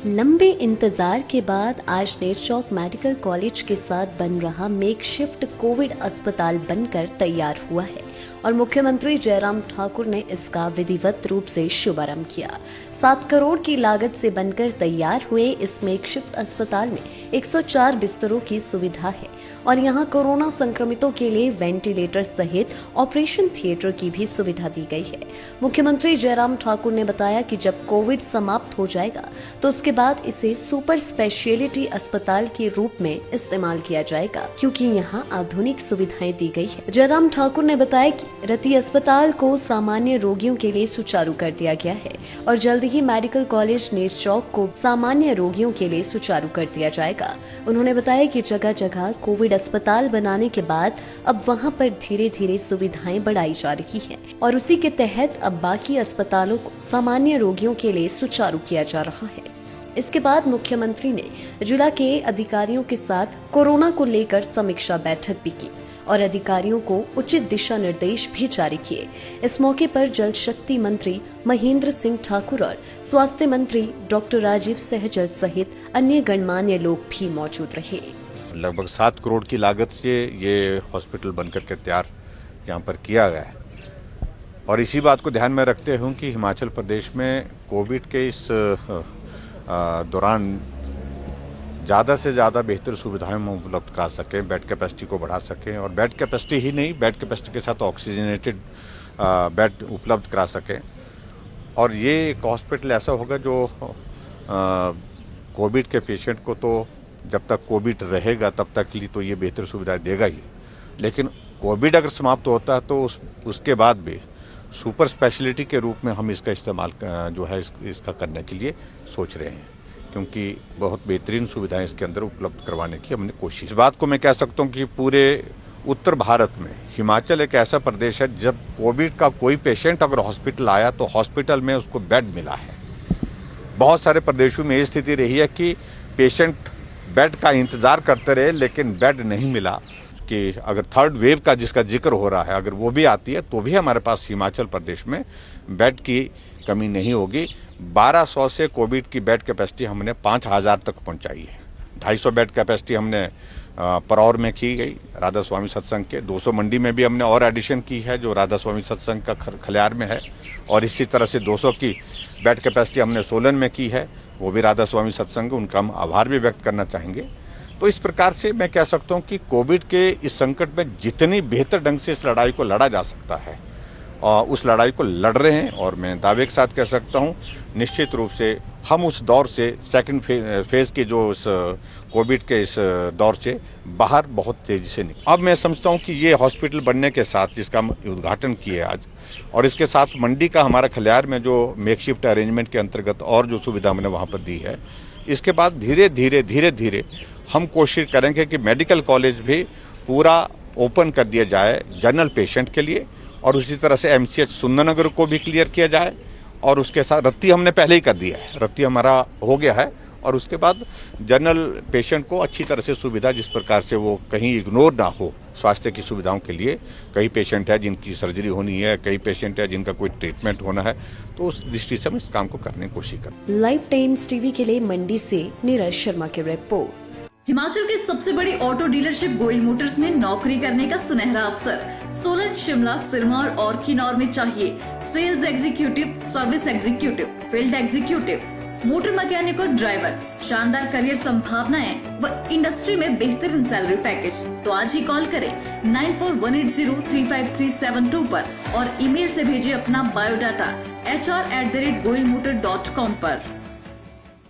लंबे इंतजार के बाद आज नेरचौक मेडिकल कॉलेज के साथ बन रहा मेकशिफ्ट कोविड अस्पताल बनकर तैयार हुआ है और मुख्यमंत्री जयराम ठाकुर ने इसका विधिवत रूप से शुभारंभ किया। 7 करोड़ की लागत से बनकर तैयार हुए इस मेकशिफ्ट अस्पताल में 104 बिस्तरों की सुविधा है और यहां कोरोना संक्रमितों के लिए वेंटिलेटर सहित ऑपरेशन थिएटर की भी सुविधा दी गई है। मुख्यमंत्री जयराम ठाकुर ने बताया कि जब कोविड समाप्त हो जाएगा तो उसके बाद इसे सुपर स्पेशलिटी अस्पताल के रूप में इस्तेमाल किया जाएगा, क्योंकि यहां आधुनिक सुविधाएं दी गई है। जयराम ठाकुर ने बताया कि रति अस्पताल को सामान्य रोगियों के लिए सुचारू कर दिया गया है और जल्द ही मेडिकल कॉलेज नेरचौक को सामान्य रोगियों के लिए सुचारू कर दिया जाएगा। उन्होंने बताया कि जगह जगह कोविड अस्पताल बनाने के बाद अब वहां पर धीरे धीरे सुविधाएं बढ़ाई जा रही हैं और उसी के तहत अब बाकी अस्पतालों को सामान्य रोगियों के लिए सुचारू किया जा रहा है। इसके बाद मुख्यमंत्री ने जिला के अधिकारियों के साथ कोरोना को लेकर समीक्षा बैठक भी की और अधिकारियों को उचित दिशा निर्देश भी जारी किए। इस मौके पर जल शक्ति मंत्री महेंद्र सिंह ठाकुर और स्वास्थ्य मंत्री डॉक्टर राजीव सहजल सहित अन्य गणमान्य लोग भी मौजूद रहे। लगभग 7 करोड़ की लागत से ये हॉस्पिटल बनकर के तैयार यहाँ पर किया गया है और इसी बात को ध्यान में रखते हुए कि हिमाचल प्रदेश में कोविड के इस दौरान ज़्यादा से ज़्यादा बेहतर सुविधाएं हम उपलब्ध करा सकें, बेड कैपेसिटी को बढ़ा सकें और बेड कैपेसिटी ही नहीं, बेड कैपेसिटी के साथ ऑक्सीजनेटेड बेड उपलब्ध करा सकें। और ये एक हॉस्पिटल ऐसा होगा जो कोविड के पेशेंट को तो जब तक कोविड रहेगा तब तक के लिए तो ये बेहतर सुविधाएं देगा ही, लेकिन कोविड अगर समाप्त होता है तो उसके बाद भी सुपर स्पेशलिटी के रूप में हम इसका इस्तेमाल जो है इसका करने के लिए सोच रहे हैं, क्योंकि बहुत बेहतरीन सुविधाएं इसके अंदर उपलब्ध करवाने की हमने कोशिश। इस बात को मैं कह सकता हूं कि पूरे उत्तर भारत में हिमाचल एक ऐसा प्रदेश है जब कोविड का कोई पेशेंट अगर हॉस्पिटल आया तो हॉस्पिटल में उसको बेड मिला है। बहुत सारे प्रदेशों में ये स्थिति रही है कि पेशेंट बेड का इंतजार करते रहे लेकिन बेड नहीं मिला। कि अगर थर्ड वेव का जिसका जिक्र हो रहा है अगर वो भी आती है तो भी हमारे पास हिमाचल प्रदेश में बेड की कमी नहीं होगी। 1200 से कोविड की बेड कैपेसिटी हमने 5000 तक पहुंचाई है। 250 बेड कैपेसिटी हमने परौर में की गई राधा स्वामी सत्संग के, 200 मंडी में भी हमने और एडिशन की है जो राधा स्वामी सत्संग का खलियार में है और इसी तरह से 200 की बेड कैपेसिटी हमने सोलन में की है, वो भी राधा स्वामी सत्संग, उनका हम आभार भी व्यक्त करना चाहेंगे। तो इस प्रकार से मैं कह सकता हूँ कि कोविड के इस संकट में जितनी बेहतर ढंग से इस लड़ाई को लड़ा जा सकता है और उस लड़ाई को लड़ रहे हैं और मैं दावे के साथ कह सकता हूँ निश्चित रूप से हम उस दौर से सेकंड फेज के जो इस कोविड के इस दौर से बाहर बहुत तेजी से निकले। अब मैं समझता हूँ कि ये हॉस्पिटल बनने के साथ जिसका हम उद्घाटन किए आज और इसके साथ मंडी का हमारा खलियार में जो मेकशिफ्ट अरेंजमेंट के अंतर्गत और जो सुविधा हमने वहाँ पर दी है, इसके बाद धीरे धीरे हम कोशिश करेंगे कि मेडिकल कॉलेज भी पूरा ओपन कर दिया जाए जनरल पेशेंट के लिए और उसी तरह से MCH सुंदरनगर को भी क्लियर किया जाए और उसके साथ रत्ती हमने पहले ही कर दिया है, रत्ती हमारा हो गया है और उसके बाद जनरल पेशेंट को अच्छी तरह से सुविधा जिस प्रकार से वो कहीं इग्नोर ना हो स्वास्थ्य की सुविधाओं के लिए। कई पेशेंट है जिनकी सर्जरी होनी है, कई पेशेंट है जिनका कोई ट्रीटमेंट होना है, तो उस दृष्टि से हम इस काम को करने की कोशिश करें। लाइव टाइम्स टीवी के लिए मंडी से नीरज शर्मा की रिपोर्ट। हिमाचल की सबसे बड़ी ऑटो डीलरशिप गोयल मोटर्स में नौकरी करने का सुनहरा अवसर। सोलन, शिमला, सिरमौर और किन्नौर में चाहिए sales executive, service executive, field executive, motor mechanic और ड्राइवर। शानदार करियर संभावनाएं व इंडस्ट्री में बेहतरीन सैलरी पैकेज। तो आज ही कॉल करें 9418035372 पर और ईमेल से भेजें अपना बायोडाटा hr@goilmotor.com पर।